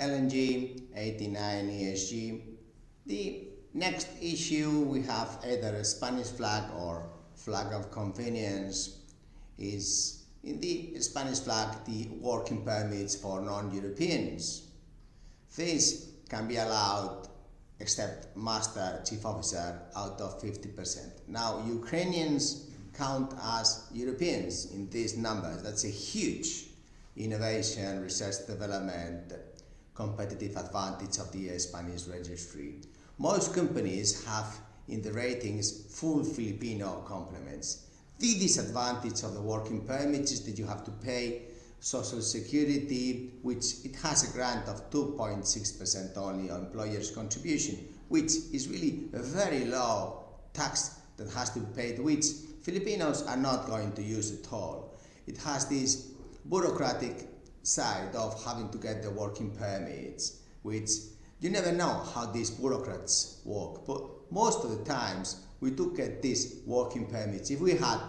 LNG, 89 ESG. The next issue we have either a Spanish flag or flag of convenience. Is in the Spanish flag the working permits for non-Europeans. This can be allowed except master chief officer out of 50%. Now Ukrainians count as Europeans in these numbers. That's a huge innovation, research development, competitive advantage of the Spanish registry. Most companies have in the ratings full Filipino complements. The disadvantage of the working permit is that you have to pay Social Security, which it has a grant of 2.6% only on employer's contribution, which is really a very low tax that has to be paid, which Filipinos are not going to use at all. It has this bureaucratic side of having to get the working permits, which you never know how these bureaucrats work, but most of the times we do get these working permits. If we had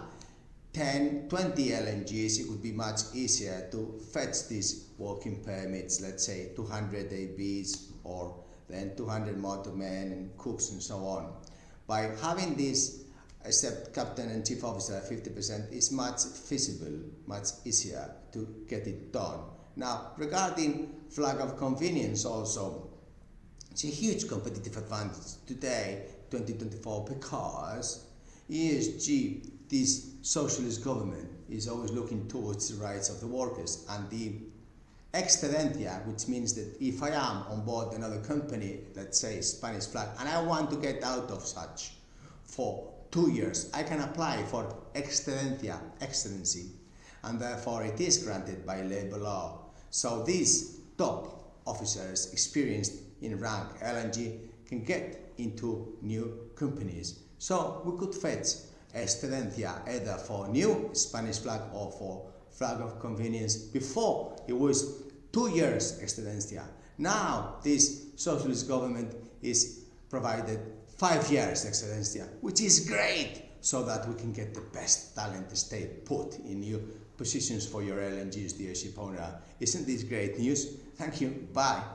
10, 20 LNGs, it would be much easier to fetch these working permits, let's say 200 ABs or then 200 motormen and cooks and so on. By having this, except captain and chief officer, 50% is much feasible, much easier to get it done. Now, regarding flag of convenience also, it's a huge competitive advantage today, 2024, because ESG, this socialist government, is always looking towards the rights of the workers, and the excedencia, which means that if I am on board another company, let's say Spanish flag, and I want to get out of such for 2 years, I can apply for excedencia, excellency, and therefore it is granted by labor law. So these top officers experienced in rank LNG can get into new companies. So we could fetch excedencia either for new Spanish flag or for flag of convenience. Before it was 2 years excedencia. Now this socialist government is provided 5 years excedencia, which is great, so that we can get the best talent stay put in new positions for your LNGs, dear ship owner. Isn't this great news? Thank you. Bye.